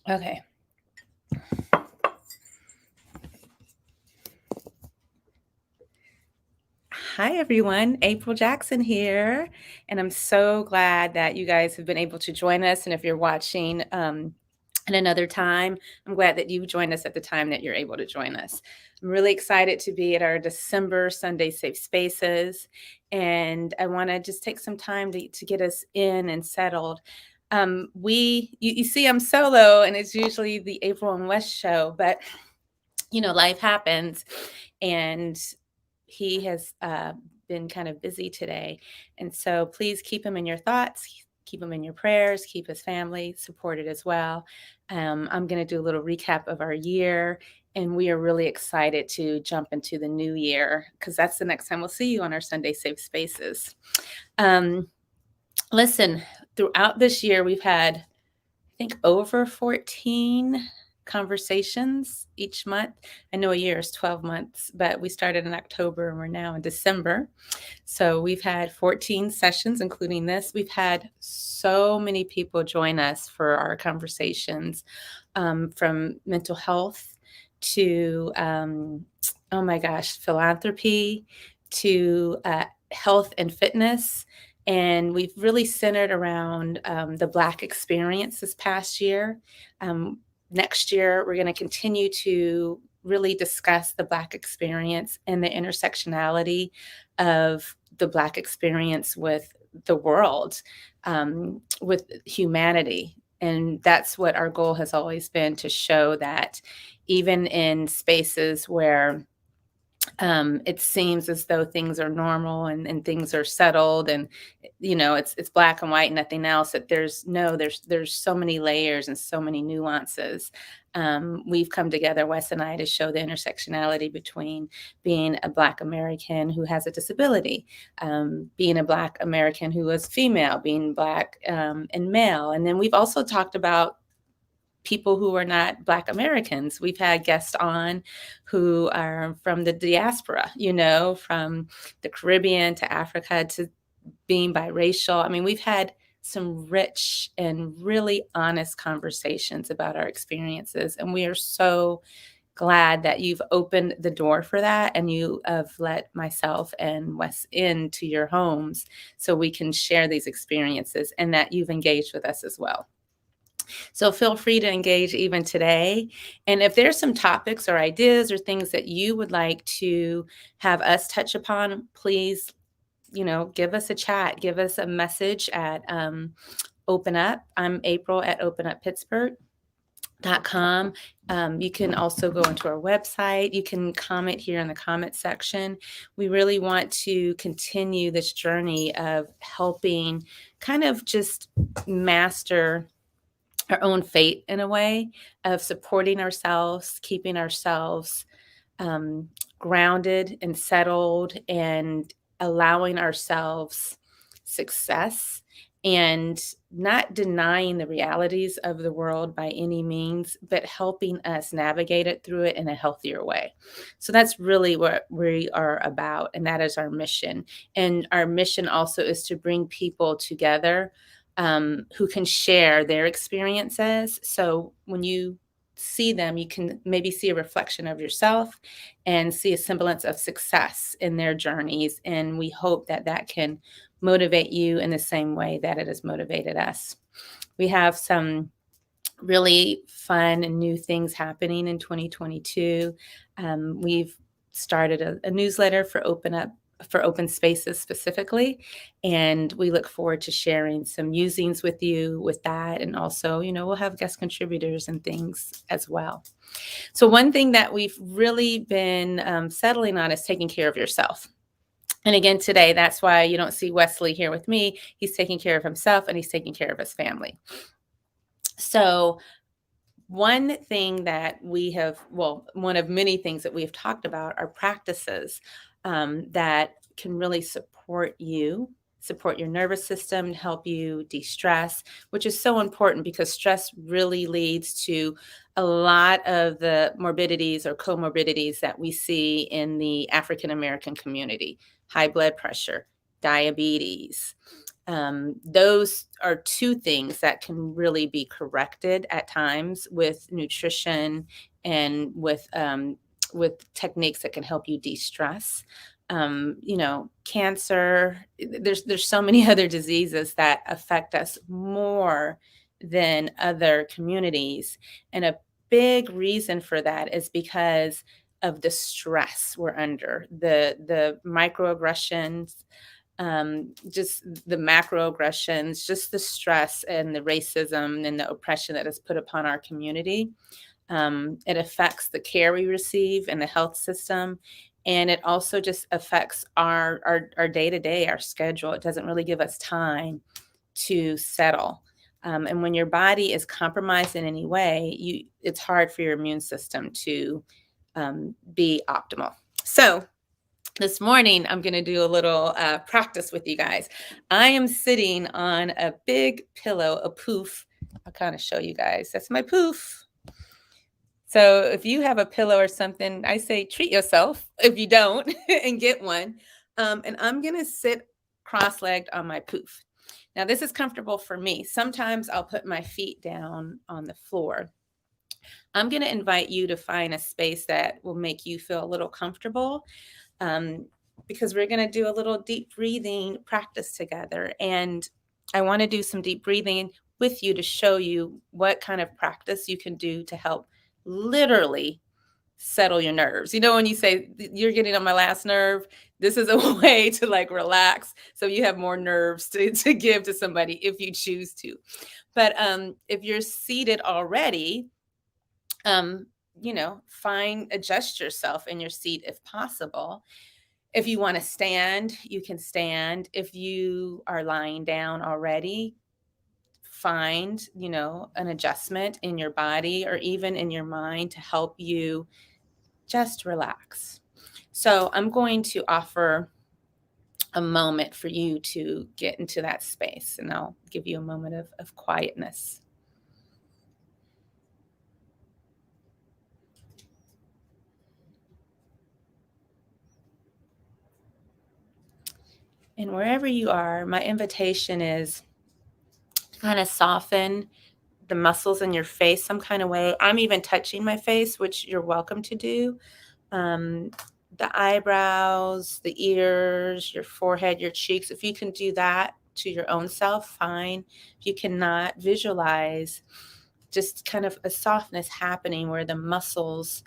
Okay. Hi, everyone. April Jackson here. And I'm so glad that you guys have been able to join us. And if you're watching at another time, I'm glad that you joined us at the time that you're able to join us. I'm really excited to be at our December Sunday Safe Spaces. And I want to just take some time to get us in and settled. You see, I'm solo, and it's usually the April and West show, but life happens, and he has been kind of busy today. And so please keep him in your thoughts, keep him in your prayers, keep his family supported as well. I'm going to do a little recap of our year, and we are really excited to jump into the new year because that's the next time we'll see you on our Sunday Safe Spaces. Um, Listen, throughout this year, we've had, I think, over 14 conversations each month. I know a year is 12 months, but we started in October and we're now in December. So we've had 14 sessions, including this. We've had so many people join us for our conversations, from mental health to, oh my gosh, philanthropy to health and fitness. And we've really centered around the Black experience this past year. Next year, we're going to continue to really discuss the Black experience and the intersectionality of the Black experience with the world, with humanity. And that's what our goal has always been, to show that even in spaces where it seems as though things are normal and things are settled, and it's black and white and nothing else, that there's so many layers and so many nuances. We've come together, Wes and I, to show the intersectionality between being a Black American who has a disability, being a Black American who is female, being Black and male. And then we've also talked about people who are not Black Americans. We've had guests on who are from the diaspora, from the Caribbean to Africa, to being biracial. I mean, we've had some rich and really honest conversations about our experiences. And we are so glad that you've opened the door for that, and you have let myself and Wes into your homes so we can share these experiences, and that you've engaged with us as well. So feel free to engage even today. And if there's some topics or ideas or things that you would like to have us touch upon, please, give us a chat, give us a message at Open Up. I'm April at openuppittsburgh.com. You can also go into our website. You can comment here in the comment section. We really want to continue this journey of helping kind of just master our own fate, in a way, of supporting ourselves, keeping ourselves um, grounded and settled, and allowing ourselves success, and not denying the realities of the world by any means, but helping us navigate it through it in a healthier way. So that's really what we are about, and that is our mission. And our mission also is to bring people together, who can share their experiences. So when you see them, you can maybe see a reflection of yourself and see a semblance of success in their journeys. And we hope that that can motivate you in the same way that it has motivated us. We have some really fun and new things happening in 2022. We've started a newsletter for open spaces specifically, and we look forward to sharing some musings with you with that. And also, we'll have guest contributors and things as well. So one thing that we've really been settling on is taking care of yourself. And again, today, that's why you don't see Wesley here with me. He's taking care of himself, and he's taking care of his family. So one thing that one of many things that we've talked about are practices that can really support your nervous system, help you de-stress, which is so important because stress really leads to a lot of the morbidities or comorbidities that we see in the African American community: high blood pressure, diabetes, Those are two things that can really be corrected at times with nutrition and with techniques that can help you de-stress. Cancer. There's so many other diseases that affect us more than other communities, and a big reason for that is because of the stress we're under, the microaggressions, just the macroaggressions, just the stress and the racism and the oppression that is put upon our community. It affects the care we receive in the health system. And it also just affects our day to day, our schedule. It doesn't really give us time to settle. And when your body is compromised in any way, it's hard for your immune system to be optimal. So this morning, I'm going to do a little practice with you guys. I am sitting on a big pillow, a poof. I'll kind of show you guys. That's my poof. So if you have a pillow or something, I say treat yourself if you don't and get one. And I'm going to sit cross-legged on my poof. Now, this is comfortable for me. Sometimes I'll put my feet down on the floor. I'm going to invite you to find a space that will make you feel a little comfortable, because we're going to do a little deep breathing practice together. And I want to do some deep breathing with you to show you what kind of practice you can do to help literally settle your nerves. When you say you're getting on my last nerve, this is a way to like relax so you have more nerves to give to somebody if you choose to. But if you're seated already, adjust yourself in your seat if possible. If you want to stand, you can stand. If you are lying down already, find, an adjustment in your body or even in your mind to help you just relax. So I'm going to offer a moment for you to get into that space, and I'll give you a moment of quietness. And wherever you are, my invitation is to kind of soften the muscles in your face some kind of way. I'm even touching my face, which you're welcome to do. Um, the eyebrows, the ears, your forehead, your cheeks. If you can do that to your own self, fine. If you cannot, visualize just kind of a softness happening where the muscles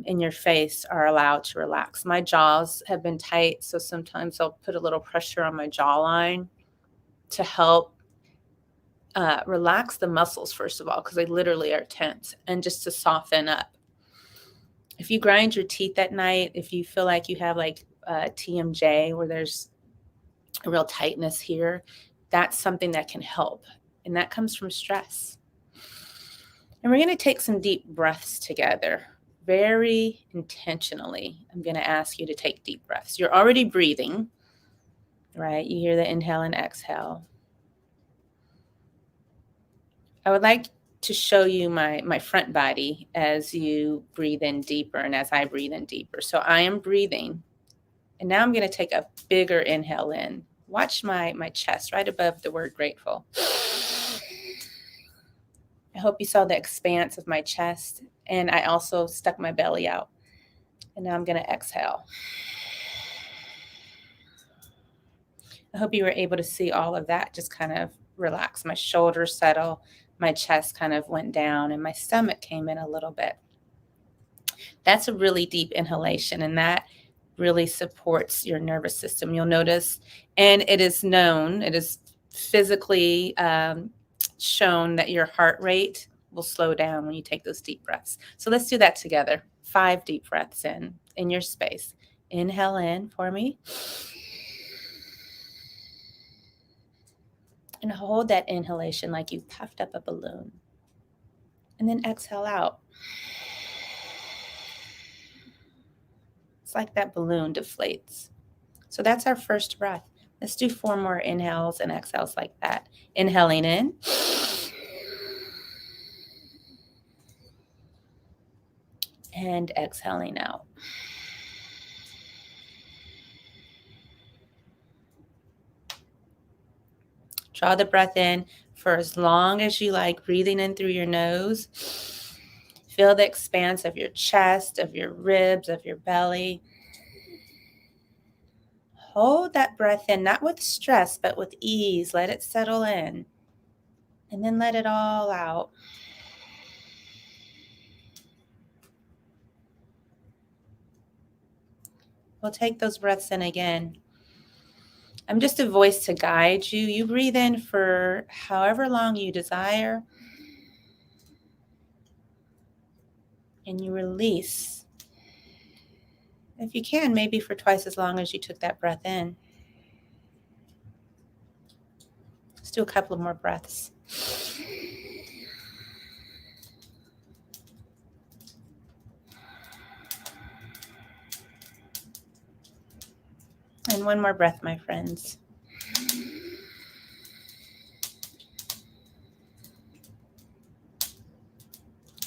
in your face are allowed to relax. My jaws have been tight, so sometimes I'll put a little pressure on my jawline to help relax the muscles, first of all, because they literally are tense, and just to soften up. If you grind your teeth at night, if you feel like you have like TMJ where there's a real tightness here, that's something that can help. And that comes from stress. And we're going to take some deep breaths together, very intentionally. I'm going to ask you to take deep breaths. You're already breathing, right? You hear the inhale and exhale. I would like to show you my front body as you breathe in deeper and as I breathe in deeper. So I am breathing. And now I'm going to take a bigger inhale in. Watch my chest right above the word grateful. I hope you saw the expanse of my chest. And I also stuck my belly out. And now I'm going to exhale. I hope you were able to see all of that. Just kind of relax. My shoulders settle. My chest kind of went down and my stomach came in a little bit. That's a really deep inhalation, and that really supports your nervous system. You'll notice, and it is known, it is physically shown that your heart rate will slow down when you take those deep breaths. So let's do that together. 5 deep breaths in your space. Inhale in for me. And hold that inhalation like you've puffed up a balloon. And then exhale out. It's like that balloon deflates. So that's our first breath. Let's do 4 more inhales and exhales like that. Inhaling in. And exhaling out. Draw the breath in for as long as you like, breathing in through your nose. Feel the expanse of your chest, of your ribs, of your belly. Hold that breath in, not with stress, but with ease. Let it settle in. And then let it all out. We'll take those breaths in again. I'm just a voice to guide you. You breathe in for however long you desire. And you release. If you can, maybe for twice as long as you took that breath in. Let's do a couple of more breaths. And one more breath, my friends.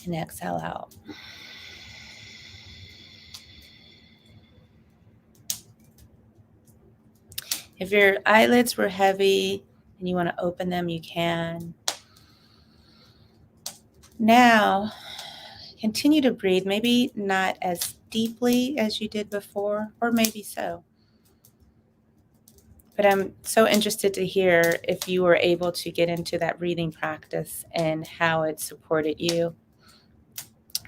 And exhale out. If your eyelids were heavy and you want to open them, you can. Now, continue to breathe, maybe not as deeply as you did before, or maybe so. But I'm so interested to hear if you were able to get into that breathing practice and how it supported you.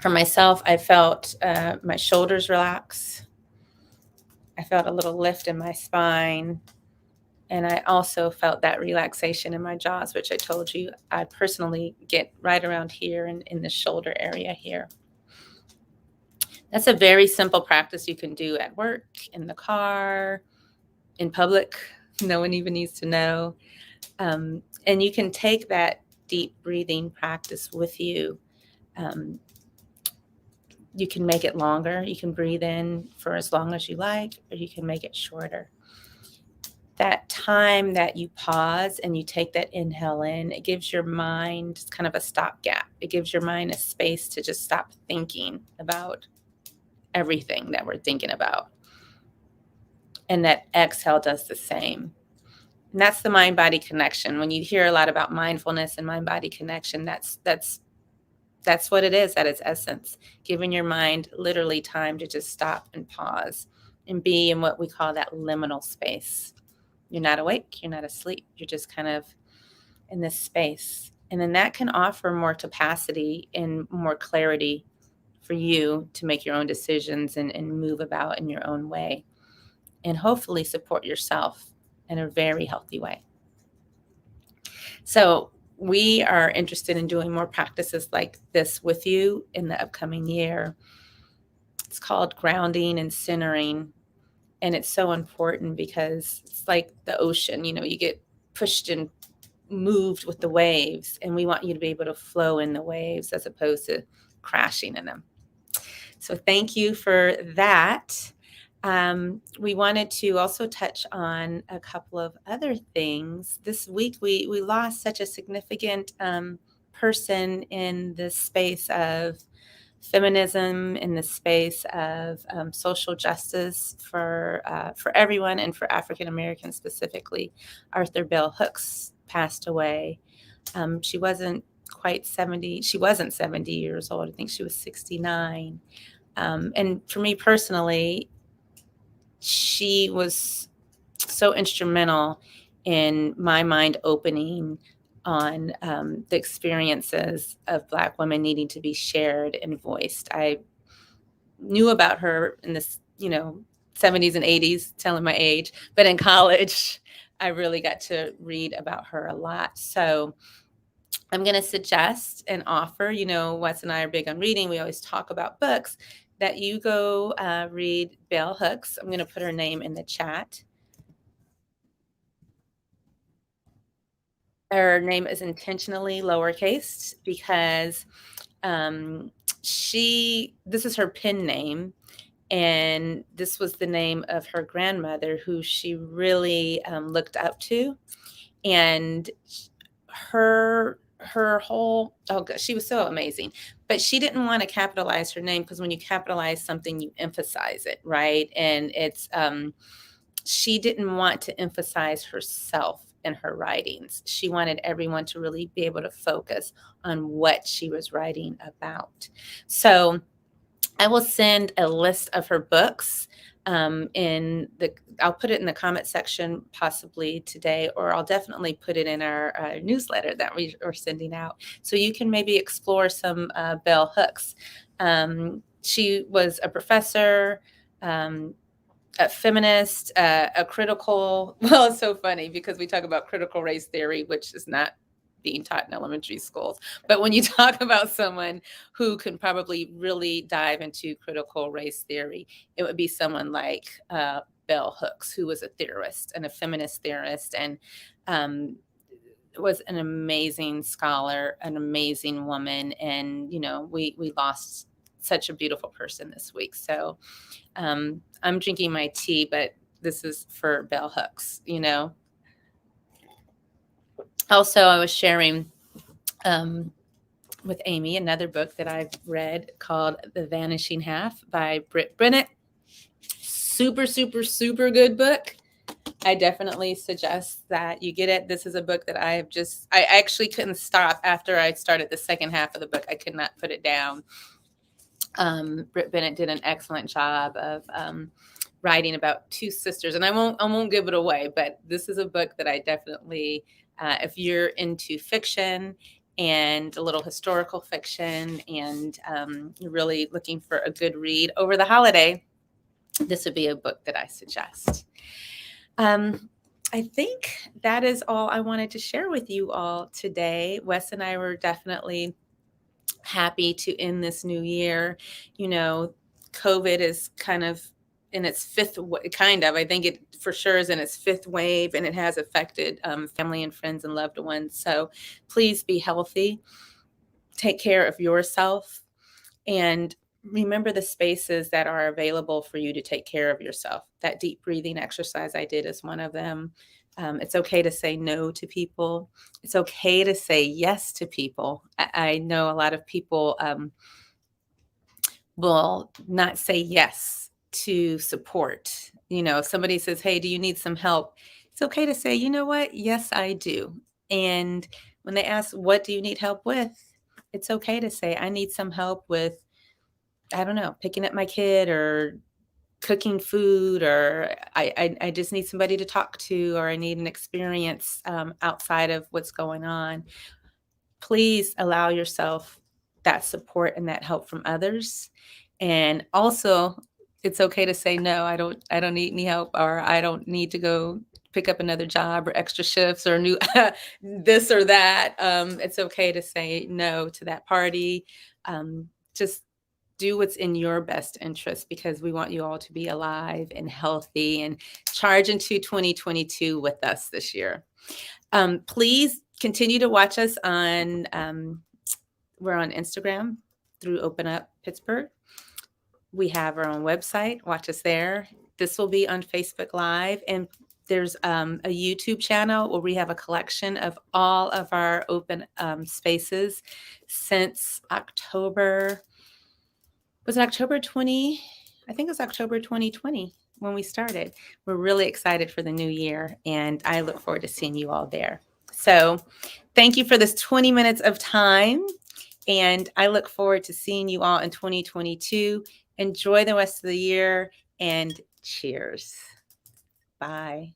For myself, I felt my shoulders relax. I felt a little lift in my spine. And I also felt that relaxation in my jaws, which I told you I personally get right around here in the shoulder area here. That's a very simple practice you can do at work, in the car, in public. No one even needs to know. And you can take that deep breathing practice with you. You can make it longer. You can breathe in for as long as you like, or you can make it shorter. That time that you pause and you take that inhale in, it gives your mind kind of a stopgap. It gives your mind a space to just stop thinking about everything that we're thinking about. And that exhale does the same. And that's the mind-body connection. When you hear a lot about mindfulness and mind-body connection, that's what it is at its essence, giving your mind literally time to just stop and pause and be in what we call that liminal space. You're not awake, you're not asleep, you're just kind of in this space. And then that can offer more capacity and more clarity for you to make your own decisions and move about in your own way, and hopefully support yourself in a very healthy way. So we are interested in doing more practices like this with you in the upcoming year. It's called grounding and centering. And it's so important because it's like the ocean, you get pushed and moved with the waves, and we want you to be able to flow in the waves as opposed to crashing in them. So thank you for that. We wanted to also touch on a couple of other things. This week, we lost such a significant person in the space of feminism, in the space of social justice for everyone, and for African Americans specifically. Arthur Bell Hooks passed away. She wasn't quite 70. She wasn't 70 years old. I think she was 69. And for me personally, she was so instrumental in my mind opening on the experiences of Black women needing to be shared and voiced. I knew about her in this, 70s and 80s, telling my age, but in college, I really got to read about her a lot. So I'm going to suggest and offer, Wes and I are big on reading. We always talk about books, that you go read Bell Hooks. I'm going to put her name in the chat. Her name is intentionally lowercase because this is her pen name, and this was the name of her grandmother, who she really looked up to. And her whole, oh gosh, she was so amazing. But she didn't want to capitalize her name, because when you capitalize something, you emphasize it, right? And it's she didn't want to emphasize herself in her writings. She wanted everyone to really be able to focus on what she was writing about. So I will send a list of her books I'll put it in the comment section possibly today, or I'll definitely put it in our newsletter that we are sending out. So you can maybe explore some bell hooks. She was a professor, a feminist, a critical, well, it's so funny because we talk about critical race theory, which is not being taught in elementary schools. But when you talk about someone who can probably really dive into critical race theory, it would be someone like Bell Hooks, who was a theorist and a feminist theorist, and was an amazing scholar, an amazing woman. And, we lost such a beautiful person this week. So I'm drinking my tea, but this is for Bell Hooks, Also, I was sharing with Amy another book that I've read called The Vanishing Half by Britt Bennett. Super, super, super good book. I definitely suggest that you get it. This is a book that I actually couldn't stop after I started the second half of the book. I could not put it down. Britt Bennett did an excellent job of writing about two sisters, and I won't give it away, but this is a book that I definitely, if you're into fiction and a little historical fiction, and you're really looking for a good read over the holiday, this would be a book that I suggest. I think that is all I wanted to share with you all today. Wes and I were definitely happy to end this new year. COVID is kind of in its fifth, I think it for sure is in its fifth wave, and it has affected family and friends and loved ones. So please be healthy, take care of yourself, and remember the spaces that are available for you to take care of yourself. That deep breathing exercise I did is one of them. It's okay to say no to people. It's okay to say yes to people. I know a lot of people will not say yes to support. If somebody says, hey, do you need some help? It's okay to say, you know what? Yes, I do. And when they ask, what do you need help with? It's okay to say, I need some help with, I don't know, picking up my kid or cooking food, or I just need somebody to talk to, or I need an experience outside of what's going on. Please allow yourself that support and that help from others. And also, it's okay to say no. I don't need any help, or I don't need to go pick up another job or extra shifts or new this or that. It's okay to say no to that party. Just do what's in your best interest, because we want you all to be alive and healthy and charge into 2022 with us this year. Please continue to watch us on, we're on Instagram through Open Up Pittsburgh. We have our own website. Watch us there. This will be on Facebook Live, and there's a YouTube channel where we have a collection of all of our open spaces since October. Was it October 20? I think it was October 2020 when we started. We're really excited for the new year, and I look forward to seeing you all there. So thank you for this 20 minutes of time, and I look forward to seeing you all in 2022. Enjoy the rest of the year, and cheers. Bye.